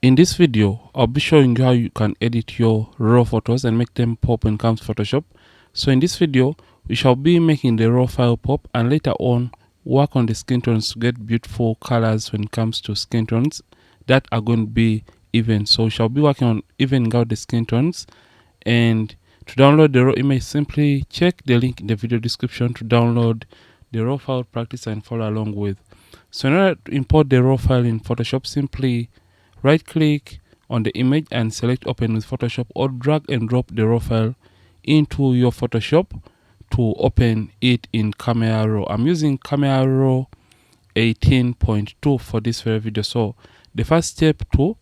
In this video, I'll be showing you how you can edit your raw photos and make them pop when it comes to Photoshop. So in this video, we shall be making the raw file pop and later on work on the skin tones to get beautiful colors when it comes to skin tones that are going to be even. So we shall be working on evening out the skin tones, and to download the raw image, simply check the link in the video description to download the raw file, practice and follow along with. So in order to import the raw file in Photoshop, simply right click on the image and select open with Photoshop, or drag and drop the raw file into your Photoshop to open it in Camera Raw. I'm using Camera Raw 18.2 for this very video. So the first step to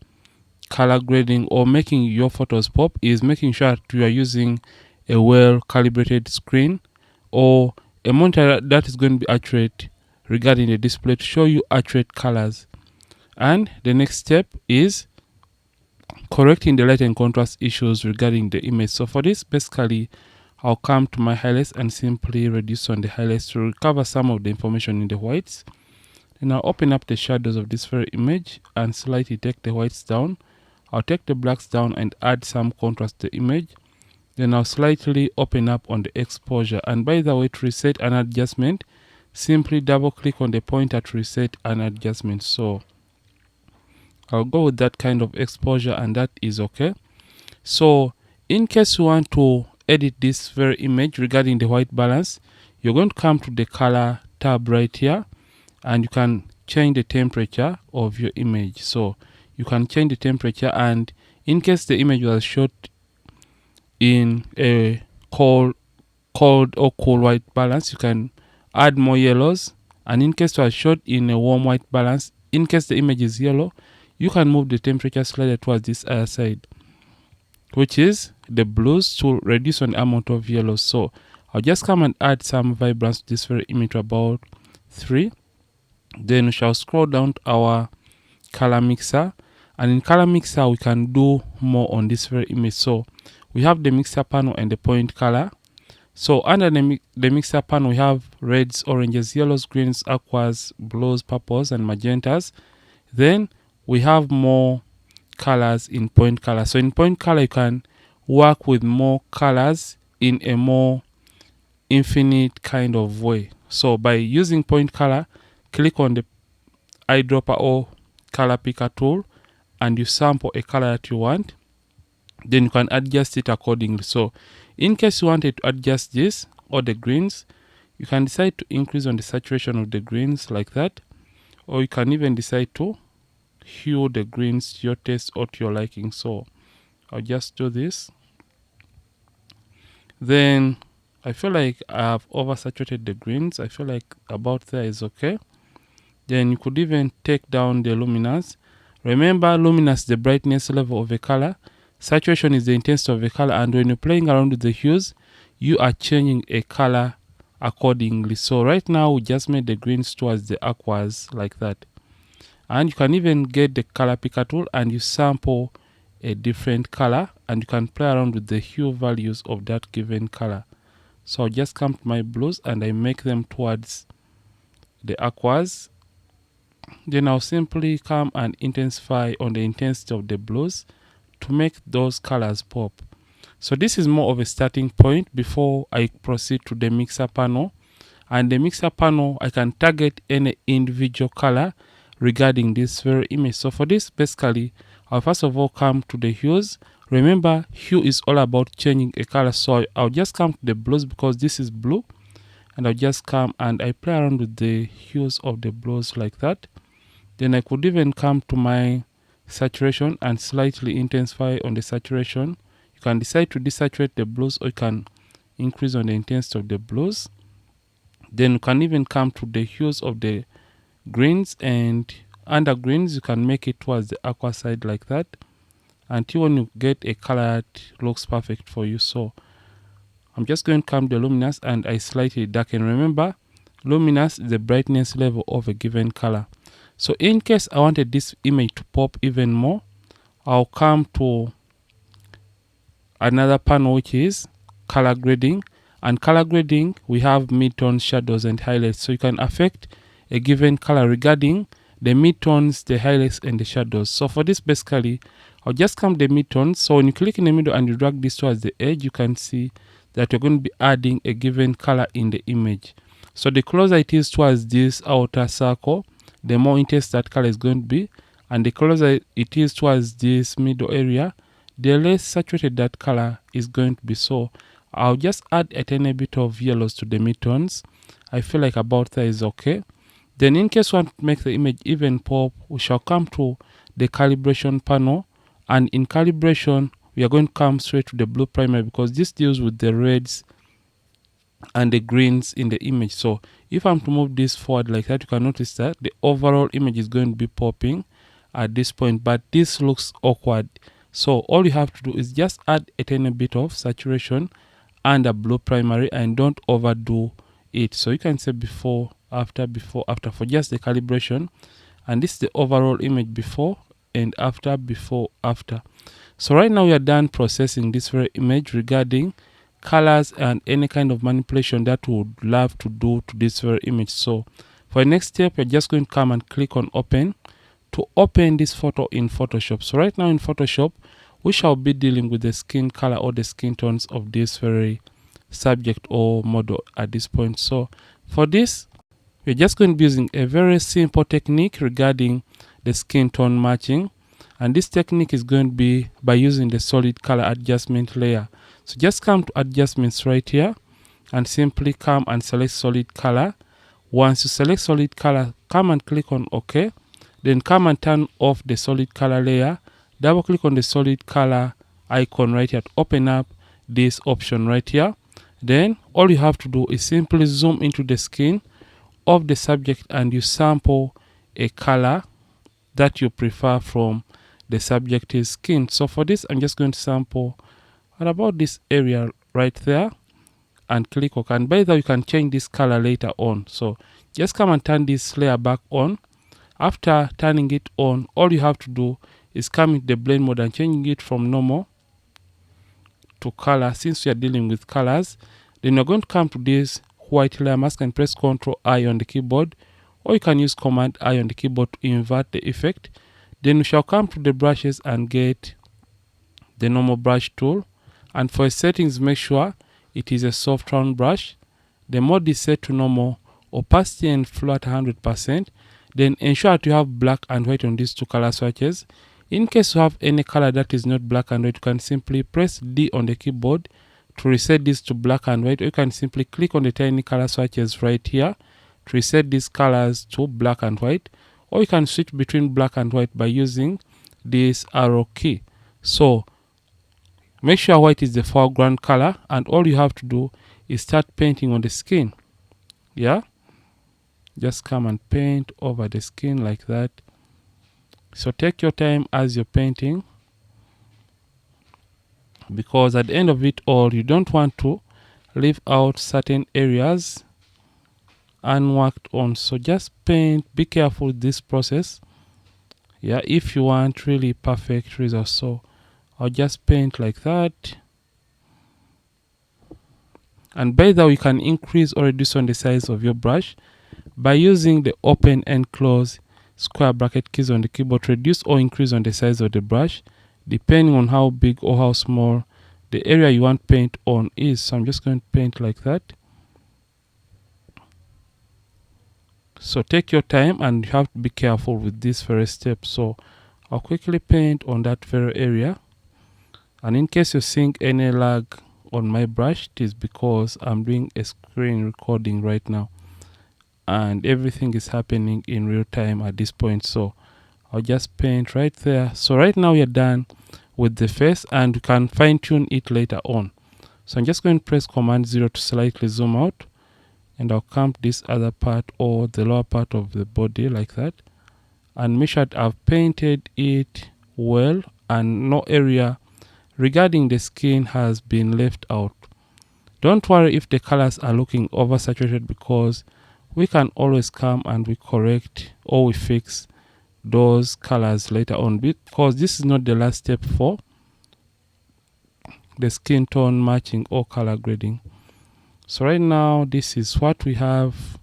color grading or making your photos pop is making sure that you are using a well calibrated screen or a monitor that is going to be accurate regarding the display to show you accurate colors. And the next step is correcting the light and contrast issues regarding the image. So for this, basically, I'll come to my highlights and simply reduce on the highlights to recover some of the information in the whites. Then I'll open up the shadows of this very image and slightly take the whites down. I'll take the blacks down and add some contrast to the image. Then I'll slightly open up on the exposure. And by the way, to reset an adjustment, simply double click on the pointer to reset an adjustment. So I'll go with that kind of exposure, and that is okay. So in case you want to edit this very image regarding the white balance, you're going to come to the color tab right here, and you can change the temperature of your image. So you can change the temperature, and in case the image was shot in a cold or cool white balance, you can add more yellows. And in case it was shot in a warm white balance, in case the image is yellow, you can move the temperature slightly towards this other side, which is the blues, to reduce on the amount of yellow. So I'll just come and add some vibrance to this very image to about 3. Then we shall scroll down to our color mixer, and in color mixer we can do more on this very image. So we have the mixer panel and the point color. So under the mixer panel, we have reds, oranges, yellows, greens, aquas, blues, purples and magentas. Then we have more colors in point color. So in point color, you can work with more colors in a more infinite kind of way. So by using point color, click on the eyedropper or color picker tool and you sample a color that you want. Then you can adjust it accordingly. So in case you wanted to adjust this or the greens, you can decide to increase on the saturation of the greens like that, or you can even decide to hue the greens to your taste or to your liking. So I'll just do this. Then I feel like I've oversaturated the greens. I feel like about there is okay. Then you could even take down the luminance. Remember, luminance is the brightness level of a color, saturation is the intensity of a color, and when you're playing around with the hues, you are changing a color accordingly. So right now we just made the greens towards the aquas like that. And you can even get the color picker tool and you sample a different color and you can play around with the hue values of that given color. So I'll just come to my blues and I make them towards the aquas. Then I'll simply come and intensify on the intensity of the blues to make those colors pop. So this is more of a starting point before I proceed to the mixer panel. And the mixer panel, I can target any individual color regarding this very image. So for this, basically, I'll first of all come to the hues. Remember, hue is all about changing a color. So I'll just come to the blues because this is blue, and I'll just come and I play around with the hues of the blues like that. Then I could even come to my saturation and slightly intensify on the saturation. You can decide to desaturate the blues or you can increase on the intensity of the blues. Then you can even come to the hues of the greens, and under greens you can make it towards the aqua side like that until when you get a color that looks perfect for you. So I'm just going to come to the luminance and I slightly darken. Remember, luminance is the brightness level of a given color. So in case I wanted this image to pop even more, I'll come to another panel which is color grading. And color grading, we have midtone, shadows and highlights. So you can affect a given color regarding the midtones, the highlights, and the shadows. So for this, basically, I'll just come the midtones. So when you click in the middle and you drag this towards the edge, you can see that you're going to be adding a given color in the image. So the closer it is towards this outer circle, the more intense that color is going to be, and the closer it is towards this middle area, the less saturated that color is going to be. So I'll just add a tiny bit of yellows to the midtones. I feel like about that is okay. Then in case we want to make the image even pop, we shall come to the calibration panel, and in calibration we are going to come straight to the blue primer, because this deals with the reds and the greens in the image. So if I'm to move this forward like that, you can notice that the overall image is going to be popping at this point, but this looks awkward. So all you have to do is just add a tiny bit of saturation and a blue primary, and don't overdo it. So you can say before, after for just the calibration, and this is the overall image before and after, before, after. So right now we are done processing this very image regarding colors and any kind of manipulation that we would love to do to this very image. So for the next step, we're just going to come and click on open to open this photo in Photoshop. So right now in Photoshop, we shall be dealing with the skin color or the skin tones of this very subject or model at this point. So for this, we're just going to be using a very simple technique regarding the skin tone matching, and this technique is going to be by using the solid color adjustment layer. So just come to adjustments right here and simply come and select solid color. Once you select solid color, come and click on OK. Then come and turn off the solid color layer. Double click on the solid color icon right here to open up this option right here. Then all you have to do is simply zoom into the skin of the subject and you sample a color that you prefer from the subject's skin. So for this, I'm just going to sample at about this area right there and click OK. And by the way, you can change this color later on. So just come and turn this layer back on. After turning it on, all you have to do is come into the blend mode and changing it from normal to color. Since we are dealing with colors, then you're going to come to this white layer mask and press Ctrl I on the keyboard, or you can use Command I on the keyboard to invert the effect. Then we shall come to the brushes and get the normal brush tool, and for settings, make sure it is a soft round brush. The mode is set to normal, opacity and flow at 100%. Then ensure that you have black and white on these two color swatches. In case you have any color that is not black and white, you can simply press D on the keyboard to reset this to black and white, or you can simply click on the tiny color swatches right here to reset these colors to black and white, or you can switch between black and white by using this arrow key. So make sure white is the foreground color, and all you have to do is start painting on the skin. Yeah, just come and paint over the skin like that. So take your time as you're painting, because at the end of it all, you don't want to leave out certain areas unworked on. So just paint, be careful with this process. Yeah, if you want really perfect results. So I'll just paint like that. And by the way, you can increase or reduce on the size of your brush by using the open and close square bracket keys on the keyboard. Reduce or increase on the size of the brush depending on how big or how small the area you want paint on is. So I'm just going to paint like that. So take your time and you have to be careful with this very step. So I'll quickly paint on that very area. And in case you're seeing any lag on my brush, it is because I'm doing a screen recording right now and everything is happening in real time at this point. So I'll just paint right there. So right now we're done with the face, and you can fine tune it later on. So I'm just going to press Command 0 to slightly zoom out, and I'll come to this other part or the lower part of the body like that, and make sure that I've painted it well and no area regarding the skin has been left out. Don't worry if the colors are looking oversaturated, because we can always come and we correct or we fix those colors later on, because this is not the last step for the skin tone matching or color grading. So right now this is what we have.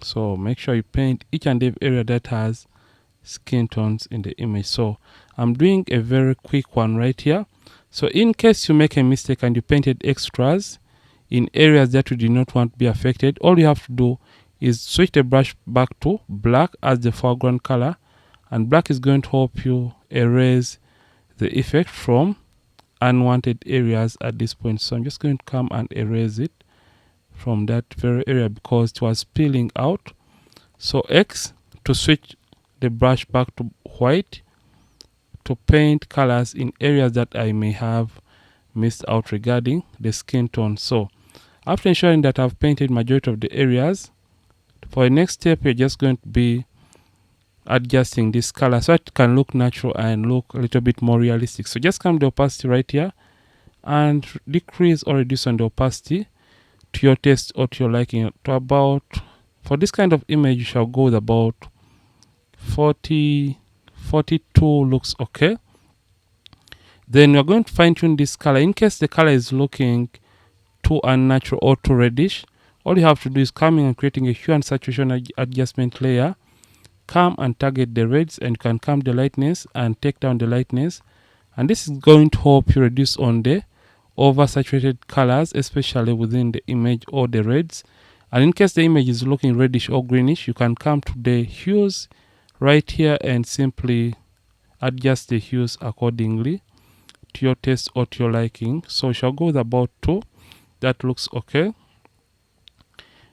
So make sure you paint each and every area that has skin tones in the image. So I'm doing a very quick one right here. So in case you make a mistake and you painted extras in areas that you do not want to be affected, all you have to do is switch the brush back to black as the foreground color, and black is going to help you erase the effect from unwanted areas at this point. So I'm just going to come and erase it from that very area because it was peeling out. So X to switch the brush back to white to paint colors in areas that I may have missed out regarding the skin tone. So after ensuring that I've painted majority of the areas, for the next step we're just going to be adjusting this color so it can look natural and look a little bit more realistic. So just come to the opacity right here and decrease or reduce on the opacity to your taste or to your liking, to about, for this kind of image you shall go with about 42 looks okay. Then we're going to fine tune this color. In case the color is looking too unnatural or too reddish, all you have to do is coming and creating a hue and saturation adjustment layer. Come and target the reds, and you can come the lightness and take down the lightness, and this is going to help you reduce on the oversaturated colors, especially within the image or the reds. And in case the image is looking reddish or greenish, you can come to the hues right here and simply adjust the hues accordingly to your taste or to your liking. So we shall go with about 2. That looks okay.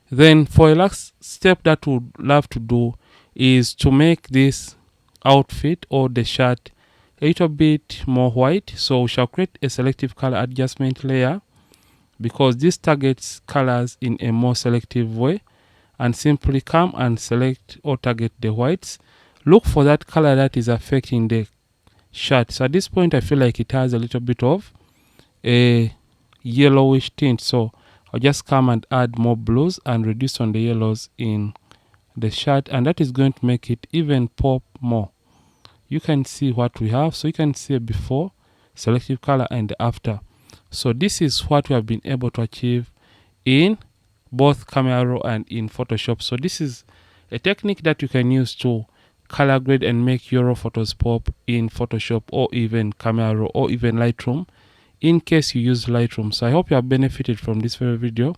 Then for a last step that we would love to do is to make this outfit or the shirt a little bit more white. So we shall create a selective color adjustment layer because this targets colors in a more selective way, and simply come and select or target the whites. Look for that color that is affecting the shirt. So at this point I feel like it has a little bit of a yellowish tint, so I'll just come and add more blues and reduce on the yellows in the shirt, and that is going to make it even pop more. You can see what we have, so you can see a before selective color and the after. So this is what we have been able to achieve in both Camera Raw and in Photoshop. So this is a technique that you can use to color grade and make your raw photos pop in Photoshop or even Camera Raw or even Lightroom, in case you use Lightroom. So I hope you have benefited from this very video.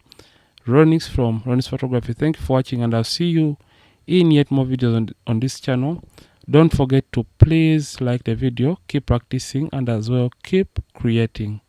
Ronix from Ronix Photography. Thank you for watching, and I'll see you in yet more videos on this channel. Don't forget to please like the video, keep practicing, and as well keep creating.